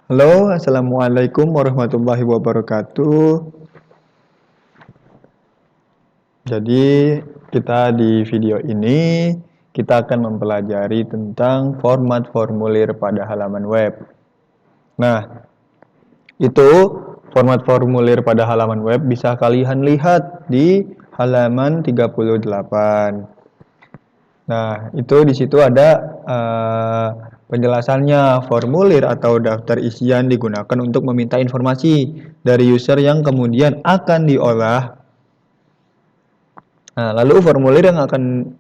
Halo, Assalamualaikum warahmatullahi wabarakatuh. Jadi, kita di video ini, kita akan mempelajari tentang format formulir pada halaman web. Nah, itu format formulir pada halaman web bisa kalian lihat di halaman 38. Nah, itu di situ ada penjelasannya. Formulir atau daftar isian digunakan untuk meminta informasi dari user yang kemudian akan diolah. Nah, lalu formulir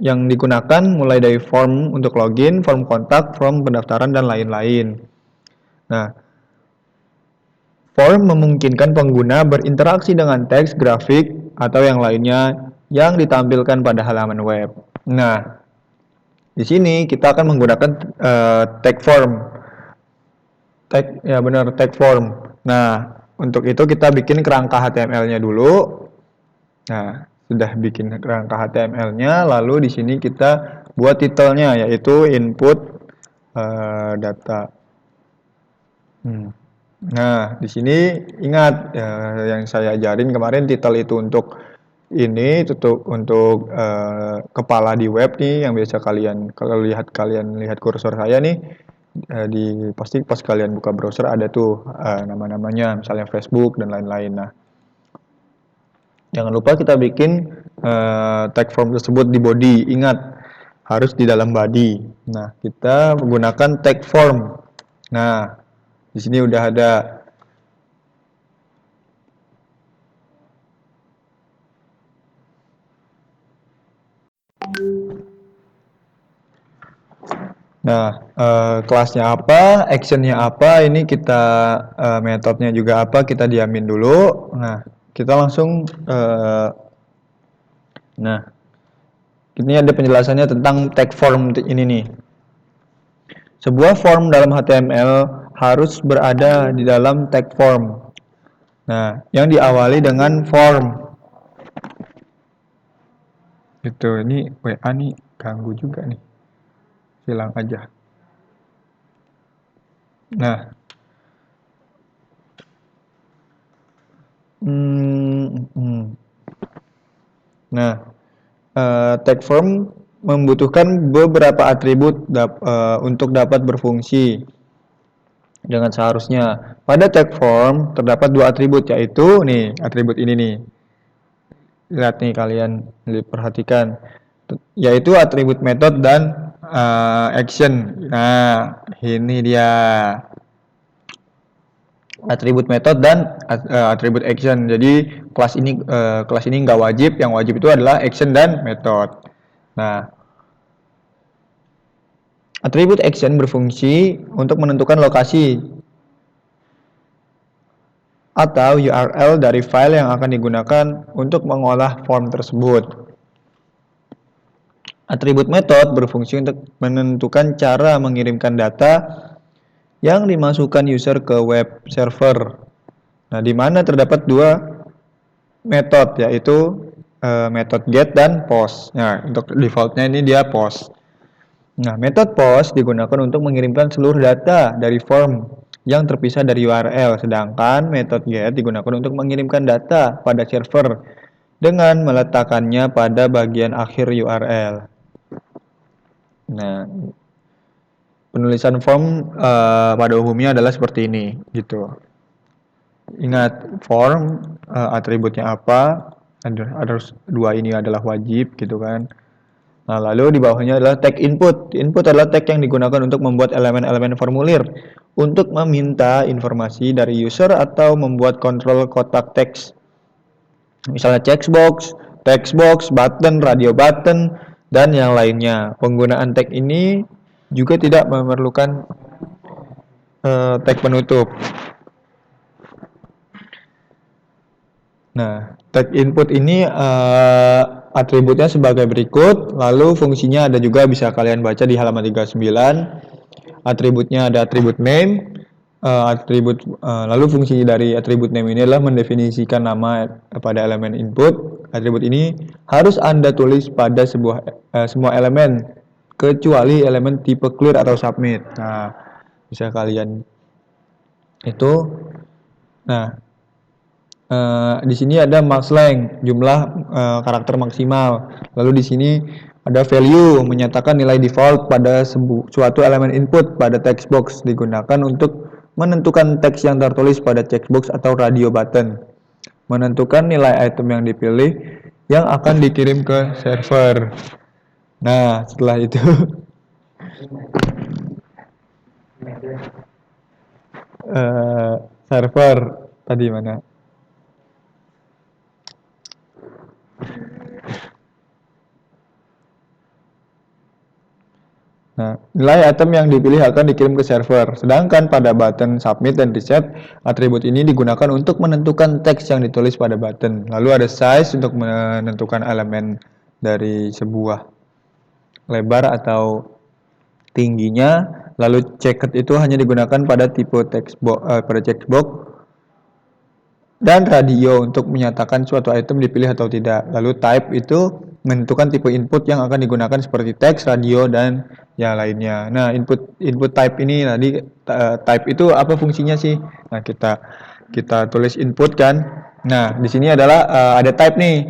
yang digunakan mulai dari form untuk login, form kontak, form pendaftaran dan lain-lain. Nah, form memungkinkan pengguna berinteraksi dengan teks, grafik, atau yang lainnya yang ditampilkan pada halaman web. Nah, di sini kita akan menggunakan tag form. Tag form. Nah, untuk itu kita bikin kerangka HTML-nya dulu. Nah, sudah bikin kerangka HTML-nya, lalu di sini kita buat titelnya yaitu input data. Nah, di sini ingat yang saya ajarin kemarin, titel itu untuk ini untuk kepala di web nih, yang biasa kalian lihat kursor saya nih, pasti pas kalian buka browser ada tuh nama-namanya, misalnya Facebook dan lain-lain. Nah, jangan lupa kita bikin tag form tersebut di body. Ingat, harus di dalam body. Nah, kita menggunakan tag form. Nah, di sini udah ada. Nah, kelasnya apa, actionnya apa, ini kita metodenya juga apa, kita diamin dulu. Nah, kita langsung nah, ini ada penjelasannya tentang tag form ini nih. Sebuah form dalam HTML harus berada di dalam tag form. Nah, yang diawali dengan form. Gitu, ini WA nih ganggu juga nih. Hilang aja. Nah, nah, tag form membutuhkan beberapa atribut untuk dapat berfungsi dengan seharusnya. Pada tag form terdapat dua atribut, yaitu nih atribut ini nih. Lihat nih kalian, perhatikan, yaitu atribut method dan action. Nah, ini dia atribut method dan atribut action. Jadi kelas ini nggak wajib, yang wajib itu adalah action dan method. Nah, atribut action berfungsi untuk menentukan lokasi atau URL dari file yang akan digunakan untuk mengolah form tersebut. Atribut method berfungsi untuk menentukan cara mengirimkan data yang dimasukkan user ke web server. Nah, di mana terdapat dua metode, yaitu metode get dan post. Nah, untuk defaultnya ini dia post. Nah, metode post digunakan untuk mengirimkan seluruh data dari form yang terpisah dari URL, sedangkan metode get digunakan untuk mengirimkan data pada server dengan meletakkannya pada bagian akhir URL. Nah, penulisan form pada umumnya adalah seperti ini, gitu. Ingat, form atributnya apa? Ada dua ini adalah wajib, gitu kan. Nah, lalu di bawahnya adalah tag input. Input adalah tag yang digunakan untuk membuat elemen-elemen formulir untuk meminta informasi dari user atau membuat kontrol kotak teks. Misalnya checkbox, textbox, button, radio button, dan yang lainnya. Penggunaan tag ini juga tidak memerlukan tag penutup. Nah, tag input ini atributnya sebagai berikut, lalu fungsinya ada juga, bisa kalian baca di halaman 39. Atributnya ada atribut name, lalu fungsi dari atribut name ini adalah mendefinisikan nama pada elemen input. Atribut ini harus Anda tulis pada semua elemen, kecuali elemen tipe clear atau submit. Nah, bisa kalian itu. Nah, di sini ada max length, jumlah karakter maksimal. Lalu di sini ada value, menyatakan nilai default pada suatu elemen input pada text box, digunakan untuk menentukan teks yang tertulis pada checkbox atau radio button. Menentukan nilai item yang dipilih yang akan dikirim ke server. Nah, setelah itu eh, server tadi mana? Nah, nilai item yang dipilih akan dikirim ke server. Sedangkan pada button submit dan reset, atribut ini digunakan untuk menentukan teks yang ditulis pada button. Lalu ada size untuk menentukan elemen dari sebuah lebar atau tingginya. Lalu checked itu hanya digunakan pada tipe pada checkbox dan radio untuk menyatakan suatu item dipilih atau tidak. Lalu type itu menentukan tipe input yang akan digunakan seperti teks, radio, dan yang lainnya. Nah, input type ini tadi type itu apa fungsinya sih? Nah, kita tulis input kan. Nah, di sini adalah ada type nih.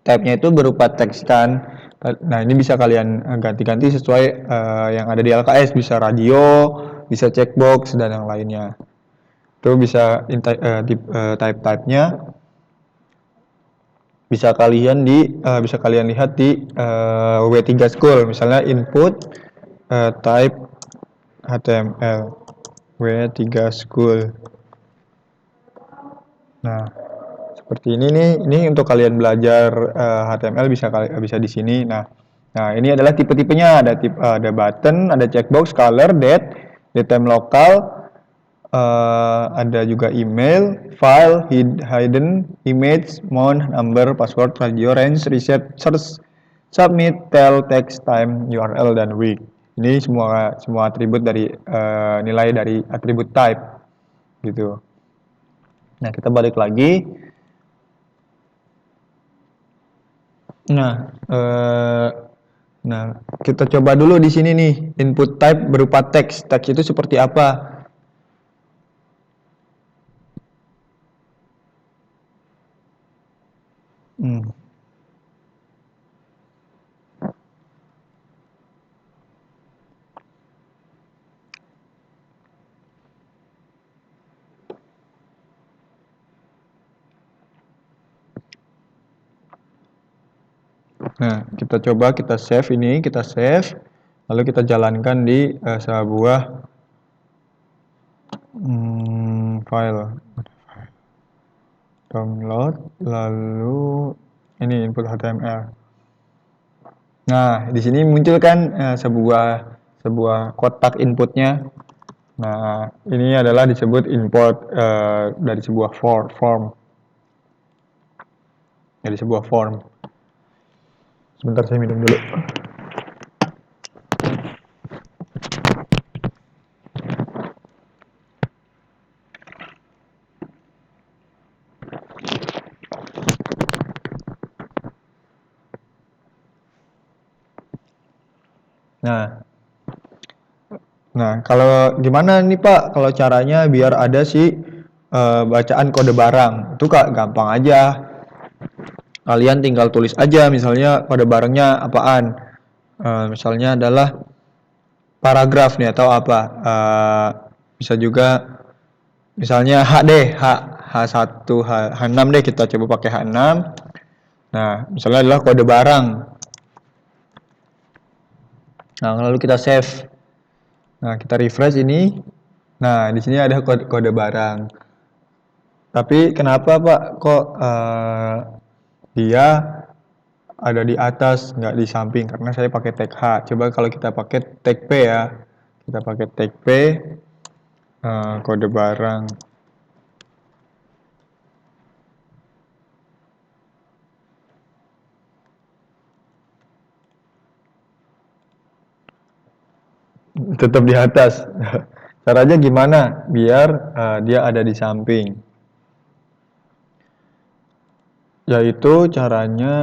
Type-nya itu berupa teks kan. Nah, ini bisa kalian ganti-ganti sesuai yang ada di LKS, bisa radio, bisa checkbox dan yang lainnya. Itu bisa type-type-nya bisa kalian lihat di W3 School, misalnya input type HTML W3 School. Nah, seperti ini nih, ini untuk kalian belajar HTML bisa di sini. Nah, ini adalah tipe-tipenya, ada button, ada checkbox, color, date, datetime lokal, ada juga email, file, hidden, image, month, number, password, radio, range, reset, search, submit, tell, text, time, URL, dan week. Ini semua atribut dari nilai dari atribut type gitu. Nah, kita balik lagi. Nah, nah kita coba dulu di sini nih, input type berupa teks. Teks itu seperti apa? Hmm. Nah, kita save ini, lalu kita jalankan di sebuah file download, lalu ini input HTML. Nah, di sini muncul kan sebuah kotak inputnya. Nah, ini adalah disebut import dari sebuah form. Dari sebuah form. Sebentar saya minum dulu. Nah, kalau gimana nih Pak, kalau caranya biar ada sih bacaan kode barang, itu Kak gampang aja. Kalian tinggal tulis aja, misalnya kode barangnya apaan. Misalnya adalah paragraf nih atau apa. Bisa juga misalnya H deh, H1, H6 deh, kita coba pakai H6. Nah, misalnya adalah kode barang. Nah, lalu kita save. Nah, kita refresh ini. Nah, di sini ada kode barang. Tapi kenapa Pak kok dia ada di atas nggak di samping? Karena saya pakai tag H. Coba kalau kita pakai tag P ya. Kita pakai tag P kode barang. Tetap di atas. Caranya gimana? Biar dia ada di samping. Yaitu caranya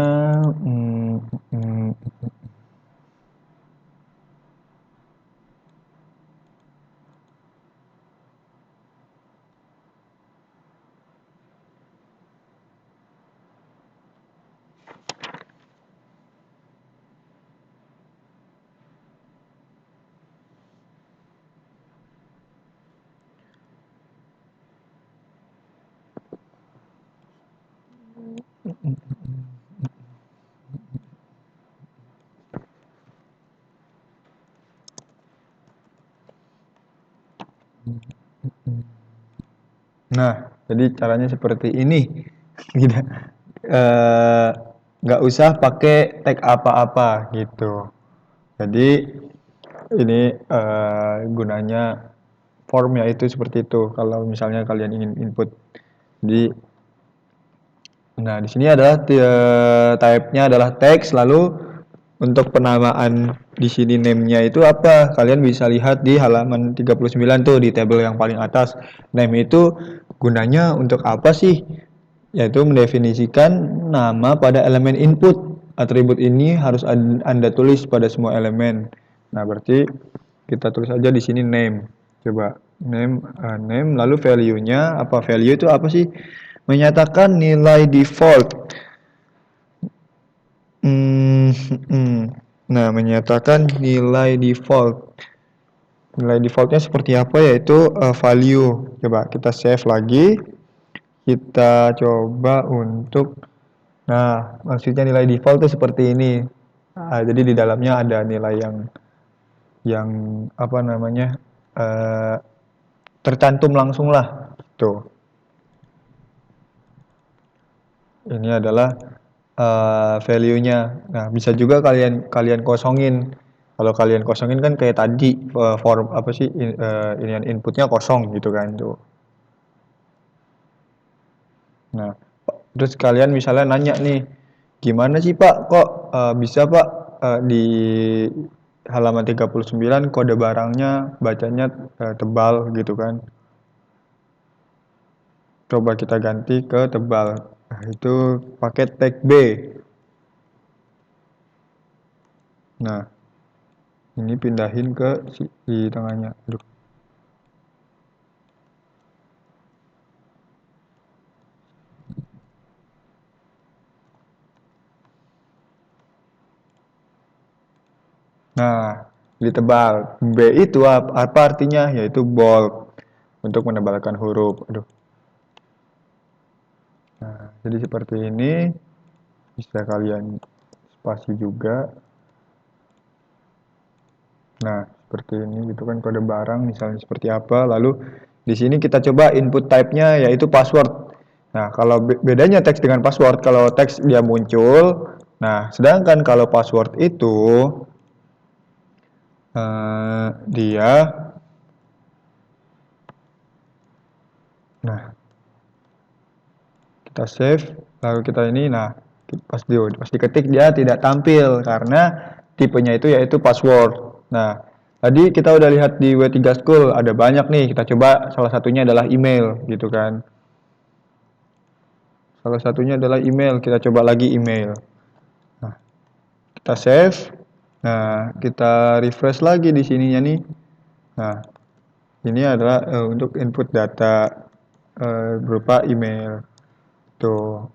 Nah, jadi caranya seperti ini. Tidak, eh, nggak usah pakai tag apa-apa gitu. Jadi ini gunanya form yaitu seperti itu. Kalau misalnya kalian ingin input, jadi nah di sini adalah type-nya adalah text, lalu untuk penamaan di sini name-nya itu apa? Kalian bisa lihat di halaman 39 tuh di tabel yang paling atas. Name itu gunanya untuk apa sih? Yaitu mendefinisikan nama pada elemen input. Atribut ini harus Anda tulis pada semua elemen. Nah, berarti kita tulis aja di sini name. Coba name lalu value-nya apa? Value itu apa sih? Menyatakan nilai default. Hmm, hmm. Nah, menyatakan nilai default. Nilai defaultnya seperti apa? Yaitu value. Coba kita save lagi. Kita coba untuk, nah, maksudnya nilai default itu seperti ini. Nah, jadi di dalamnya ada nilai yang apa namanya uh, tercantum langsung lah. Tuh, ini adalah value-nya. Nah, bisa juga kalian kalian kosongin. Kalau kalian kosongin kan kayak tadi form apa sih inputnya kosong gitu kan tuh. Nah, terus kalian misalnya nanya nih, gimana sih Pak kok bisa Pak di halaman 39 kode barangnya bacanya tebal gitu kan. Coba kita ganti ke tebal. Nah, itu pakai tag B. Nah, ini pindahin ke di tengahnya. Aduh. Nah, di tebal. B itu apa artinya? Yaitu bold untuk menebalkan huruf. Aduh. Nah, jadi seperti ini bisa kalian spasi juga. Nah, seperti ini gitu kan kode barang misalnya seperti apa. Lalu di sini kita coba input type-nya yaitu password. Nah, kalau bedanya teks dengan password, kalau teks dia muncul. Nah, sedangkan kalau password itu dia, nah kita save, lalu kita ini, nah pas diketik dia tidak tampil karena tipenya itu yaitu password. Nah, tadi kita udah lihat di W3 School ada banyak nih, kita coba salah satunya adalah email gitu kan. Salah satunya adalah email, kita coba lagi email. Nah, kita save. Nah, kita refresh lagi di sininya nih. Nah, ini adalah untuk input data berupa email. Tuh.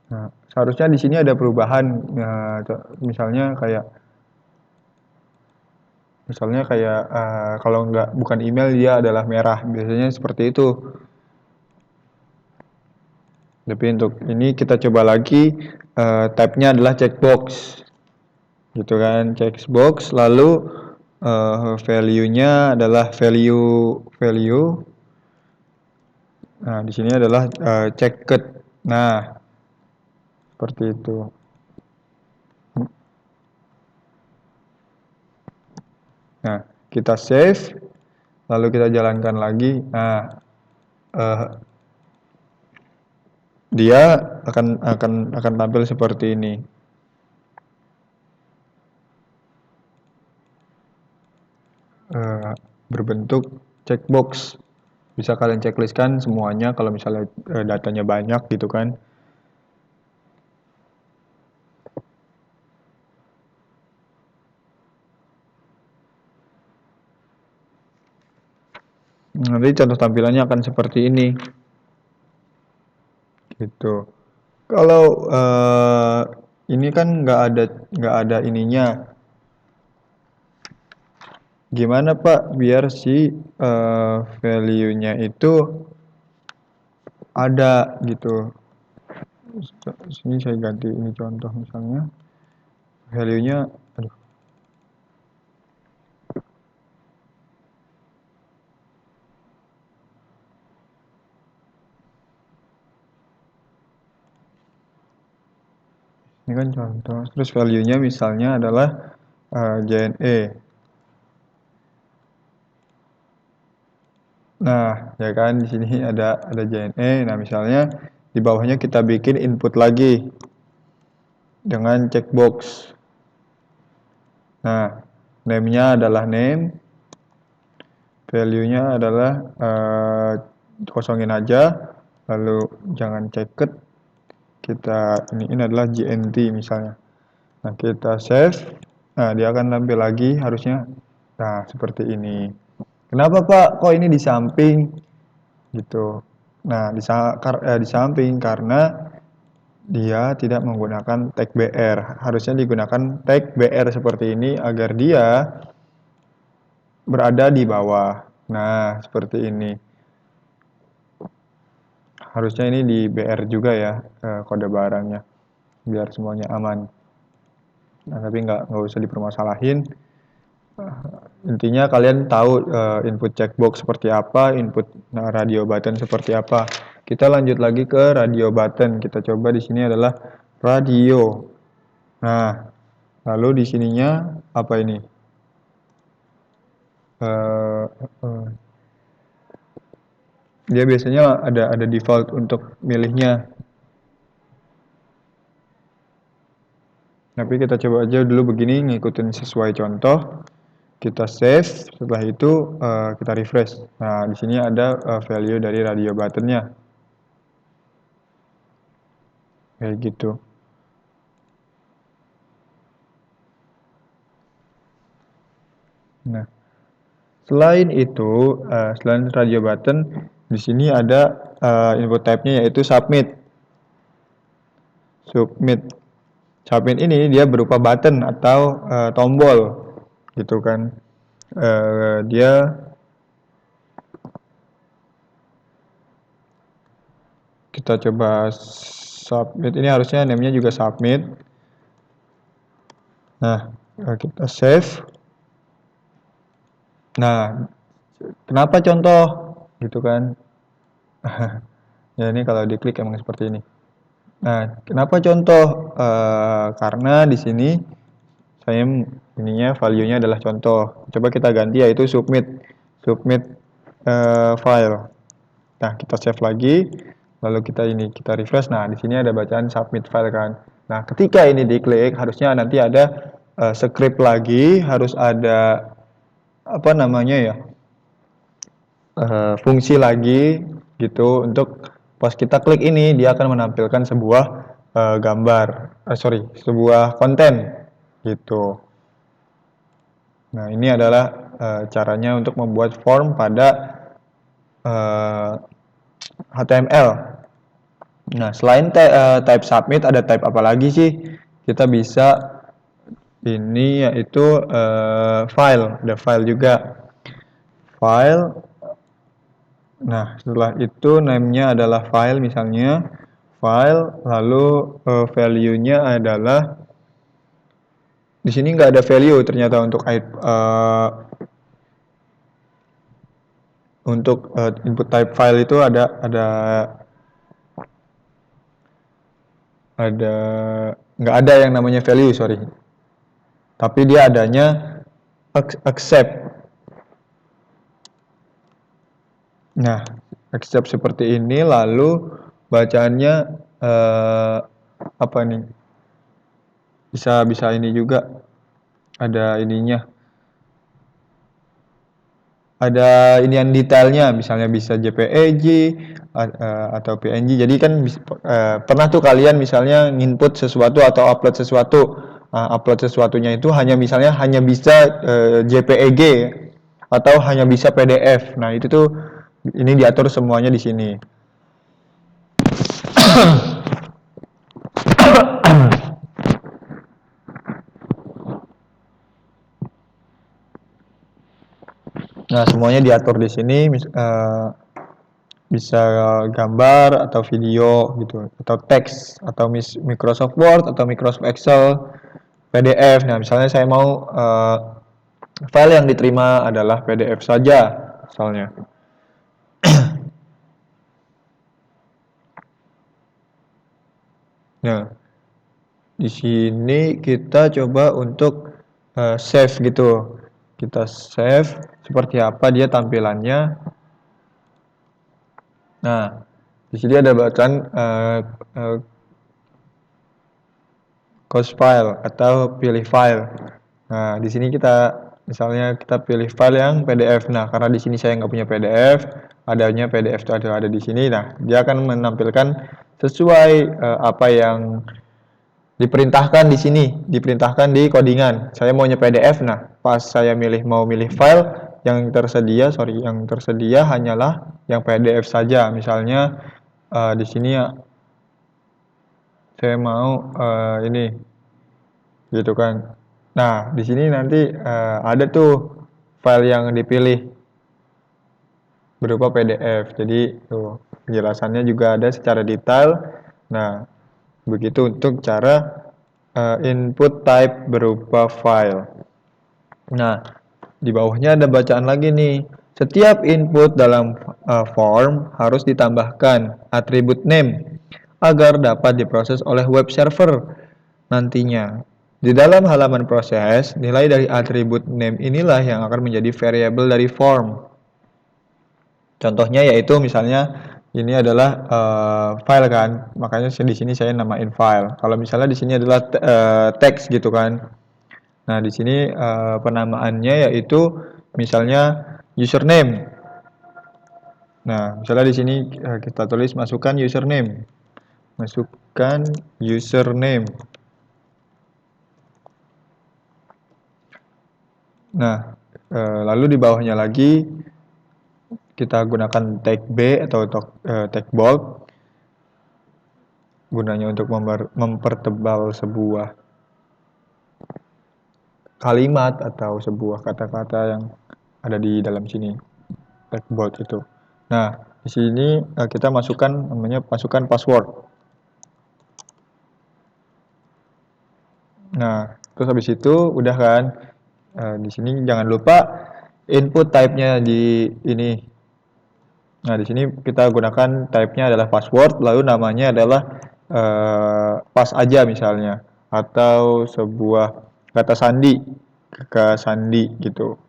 Nah, seharusnya di sini ada perubahan. Nah, misalnya kayak kalau nggak bukan email dia adalah merah. Biasanya seperti itu. Tapi untuk ini kita coba lagi tab-nya adalah checkbox. Gitu kan, checkbox lalu value-nya adalah value. Nah, di sini adalah checked. Nah, seperti itu. Nah, kita save, lalu kita jalankan lagi. Nah, dia akan tampil seperti ini. Berbentuk checkbox. Bisa kalian checklistkan semuanya kalau misalnya datanya banyak gitu kan. Nanti contoh tampilannya akan seperti ini. Gitu. Kalau ini kan nggak ada ininya. Gimana Pak biar si value-nya itu ada gitu. Sini saya ganti ini contoh misalnya value-nya, aduh, Ini kan contoh. Terus value-nya misalnya adalah JNE. Nah, ya kan di sini ada JNE. Nah, misalnya di bawahnya kita bikin input lagi dengan checkbox. Nah, name-nya adalah name, value-nya adalah kosongin aja, lalu jangan ceket, kita ini adalah JNT misalnya. Nah, kita save. Nah, dia akan tampil lagi harusnya. Nah, seperti ini. Kenapa Pak? Kok ini di samping? Gitu. Nah, di samping karena dia tidak menggunakan tag BR. Harusnya digunakan tag BR seperti ini agar dia berada di bawah. Nah, seperti ini. Harusnya ini di BR juga ya, kode barangnya. Biar semuanya aman. Nah, tapi nggak usah dipermasalahin. Intinya kalian tahu input checkbox seperti apa, input radio button seperti apa. Kita lanjut lagi ke radio button. Kita coba di sini adalah radio. Nah, lalu di sininya apa ini? Dia biasanya ada default untuk milihnya. Tapi kita coba aja dulu begini, ngikutin sesuai contoh. Kita save, setelah itu kita refresh. Nah, di sini ada value dari radio buttonnya. Kayak gitu. Nah, selain itu, selain radio button, di sini ada input type-nya yaitu submit. Submit ini dia berupa button atau tombol, gitu kan. Dia kita coba submit, ini harusnya name-nya juga submit. Nah, kita save. Nah, kenapa contoh gitu kan? Ya ini kalau diklik emang seperti ini. Nah, kenapa contoh? Karena di sini saya ininya value-nya adalah contoh. Coba kita ganti yaitu submit file. Nah, kita save lagi, lalu kita refresh. Nah, di sini ada bacaan submit file kan. Nah, ketika ini diklik, harusnya nanti ada script lagi, harus ada apa namanya ya, fungsi lagi gitu untuk pas kita klik ini dia akan menampilkan sebuah sebuah konten gitu. Nah, ini adalah caranya untuk membuat form pada HTML. Nah, selain type submit, ada type apa lagi sih? Kita bisa ini yaitu file, ada file juga. File. Nah, setelah itu name-nya adalah file misalnya. File, lalu value-nya adalah di sini nggak ada value ternyata untuk input type file itu ada nggak ada yang namanya value, sorry. Tapi dia adanya accept. Nah, accept seperti ini, lalu bacaannya apa nih? Bisa ini juga ada ininya. Ada inian detailnya, misalnya bisa JPEG atau PNG. Jadi kan pernah tuh kalian misalnya nginput sesuatu atau upload sesuatu. Upload sesuatunya itu misalnya hanya bisa JPEG atau hanya bisa PDF. Nah, itu tuh ini diatur semuanya di sini. Nah, semuanya diatur di sini, bisa gambar atau video gitu, atau teks, atau Microsoft Word atau Microsoft Excel, PDF. Nah, misalnya saya mau file yang diterima adalah PDF saja, misalnya. Nah, Di sini kita coba untuk save gitu. Kita save seperti apa dia tampilannya. Nah, di sini ada bacaan close file atau pilih file. Nah, di sini kita misalnya kita pilih file yang PDF. Nah, karena di sini saya nggak punya PDF, adanya PDF itu ada di sini. Nah, dia akan menampilkan sesuai apa yang diperintahkan di sini, diperintahkan di codingan. Saya maunya PDF. Nah, pas saya mau milih file yang tersedia hanyalah yang PDF saja. Misalnya di sini ya saya mau ini gitu kan. Nah, di sini nanti ada tuh file yang dipilih berupa PDF. Jadi tuh penjelasannya juga ada secara detail. Nah, begitu untuk cara input type berupa file. Nah, di bawahnya ada bacaan lagi nih. Setiap input dalam form harus ditambahkan atribut name agar dapat diproses oleh web server nantinya. Di dalam halaman proses, nilai dari atribut name inilah yang akan menjadi variabel dari form. Contohnya yaitu misalnya ini adalah file kan, makanya di sini saya namain file. Kalau misalnya di sini adalah teks gitu kan. Nah, di sini penamaannya yaitu misalnya username. Nah, misalnya di sini kita tulis masukkan username. Masukkan username. Nah, lalu di bawahnya lagi kita gunakan tag B atau tag bold gunanya untuk mempertebal sebuah kalimat atau sebuah kata-kata yang ada di dalam sini, tag bold itu. Nah, di sini kita masukkan password. Nah, terus habis itu udah kan, di sini jangan lupa input type-nya di ini. Nah, di sini kita gunakan type-nya adalah password, lalu namanya adalah pas aja misalnya, atau sebuah kata sandi, gitu.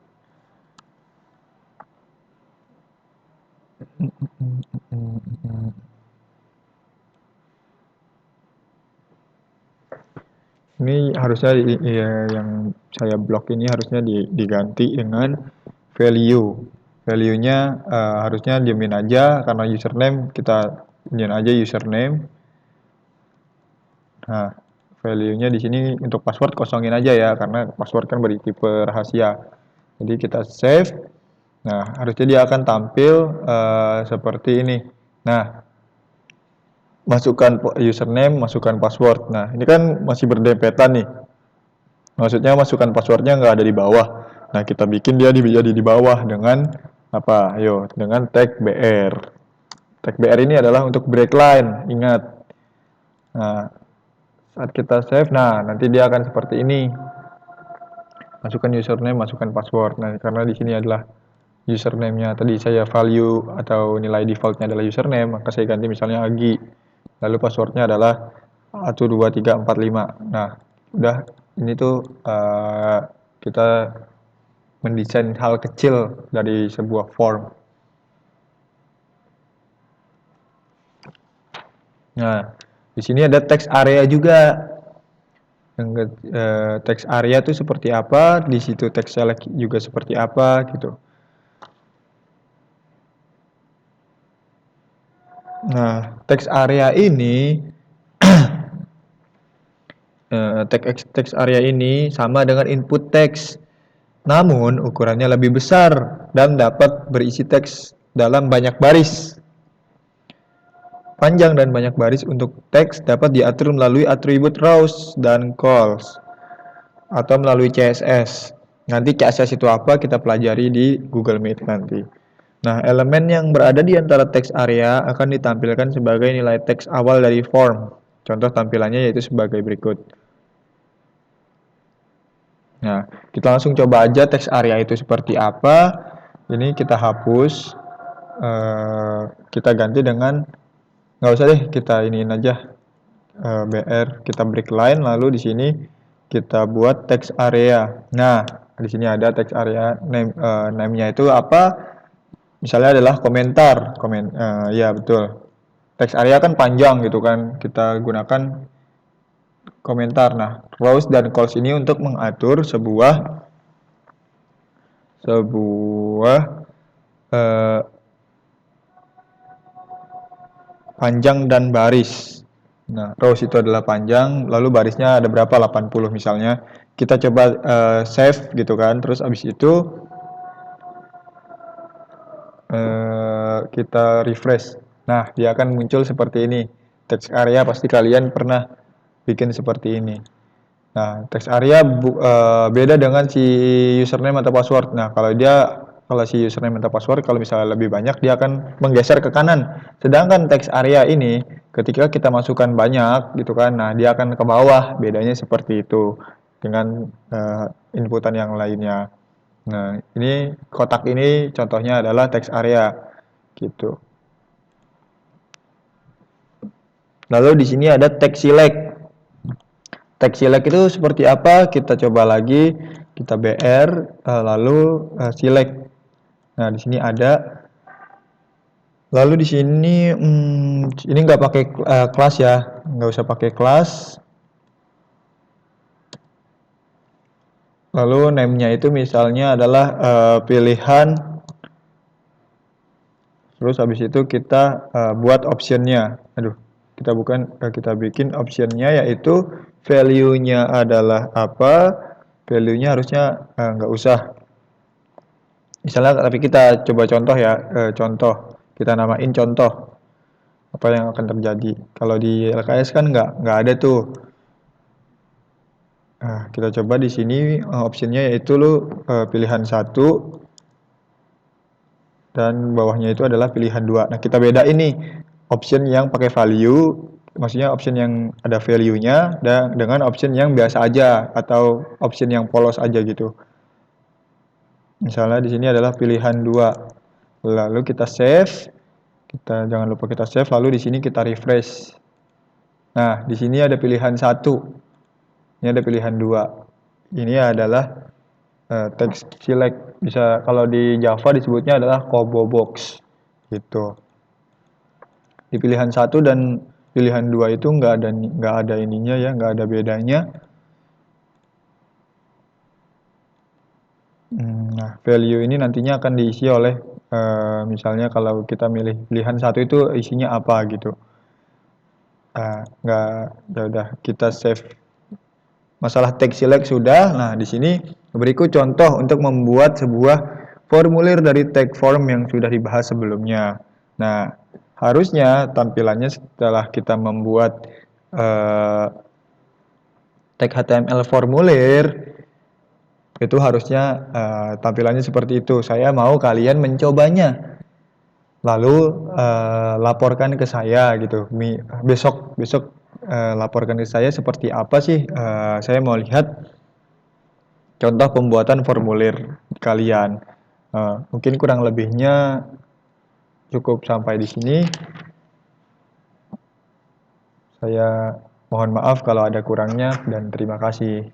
Ini harusnya ya, yang saya blok ini harusnya diganti dengan value. Value-nya harusnya diamin aja karena username kita diamin aja username. Nah, value-nya di sini untuk password kosongin aja ya karena password kan bertipe rahasia. Jadi kita save. Nah, harusnya dia akan tampil seperti ini. Nah, masukkan username, masukkan password. Nah, ini kan masih berdempetan nih. Maksudnya masukkan passwordnya nggak ada di bawah. Nah, kita bikin dia jadi di bawah dengan apa? Ayo, dengan tag BR. Tag BR ini adalah untuk break line, ingat. Nah, saat kita save, nah nanti dia akan seperti ini. Masukkan username, masukkan password. Nah, karena di sini adalah username-nya tadi saya value atau nilai default-nya adalah username, maka saya ganti misalnya Agi. Lalu password-nya adalah 12345. Nah, udah ini tuh kita mendesain hal kecil dari sebuah form. Nah, di sini ada text area juga. Yang text area itu seperti apa, di situ text select juga seperti apa gitu. Nah, text area ini text area ini sama dengan input text, namun ukurannya lebih besar dan dapat berisi teks dalam banyak baris. Panjang dan banyak baris untuk teks dapat diatur melalui atribut rows dan calls atau melalui CSS. Nanti CSS itu apa kita pelajari di Google Meet nanti. Nah, elemen yang berada di antara teks area akan ditampilkan sebagai nilai teks awal dari form. Contoh tampilannya yaitu sebagai berikut. Nah, kita langsung coba aja teks area itu seperti apa. Ini kita hapus. Kita ganti dengan, nggak usah deh, kita iniin aja. BR kita break line, lalu di sini kita buat text area. Nah, di sini ada text area name-nya itu apa? Misalnya adalah komentar, ya betul. Text area kan panjang gitu kan, kita gunakan komentar. Nah, rows dan calls ini untuk mengatur sebuah eh, panjang dan baris. Nah, rows itu adalah panjang, lalu barisnya ada berapa? 80 misalnya. Kita coba save gitu kan, terus abis itu kita refresh. Nah, dia akan muncul seperti ini. Text area pasti kalian pernah bikin seperti ini. Nah, text area beda dengan si username atau password. Nah, kalau si username atau password kalau misalnya lebih banyak dia akan menggeser ke kanan. Sedangkan text area ini ketika kita masukkan banyak gitu kan, nah dia akan ke bawah. Bedanya seperti itu dengan inputan yang lainnya. Nah, ini kotak ini contohnya adalah text area gitu. Lalu di sini ada text select. Text select itu seperti apa? Kita coba lagi, kita BR, lalu select. Nah, di sini ada. Lalu di sini, ini nggak pakai kelas ya, nggak usah pakai kelas. Lalu name-nya itu misalnya adalah pilihan. Terus habis itu kita buat optionnya. Aduh, kita bikin optionnya yaitu value-nya adalah apa? Value-nya harusnya nggak usah. Misalnya, tapi kita coba contoh ya, contoh. Kita namain contoh. Apa yang akan terjadi. Kalau di LKS kan nggak ada tuh. Nah, kita coba di sini optionnya yaitu pilihan 1 dan bawahnya itu adalah pilihan 2. Nah, kita beda ini option yang pakai value, maksudnya option yang ada value-nya dan dengan option yang biasa aja atau option yang polos aja gitu. Misalnya di sini adalah pilihan 2. Lalu kita save. Jangan lupa kita save, lalu di sini kita refresh. Nah, di sini ada pilihan 1. Ini ada pilihan 2. Ini adalah text select. Bisa kalau di Java disebutnya adalah combo box. Gitu. Di pilihan 1 dan pilihan 2 itu nggak ada ininya ya, nggak ada bedanya. Nah, value ini nantinya akan diisi oleh misalnya kalau kita milih pilihan 1 itu isinya apa gitu. Nggak, ya udah kita save. Masalah text select sudah. Nah, di sini berikut contoh untuk membuat sebuah formulir dari tag form yang sudah dibahas sebelumnya. Nah, harusnya tampilannya setelah kita membuat tag HTML formulir itu harusnya tampilannya seperti itu. Saya mau kalian mencobanya. Lalu laporkan ke saya gitu. Besok laporkan ke saya seperti apa sih? Saya mau lihat contoh pembuatan formulir kalian. Mungkin kurang lebihnya cukup sampai di sini. Saya mohon maaf kalau ada kurangnya dan terima kasih.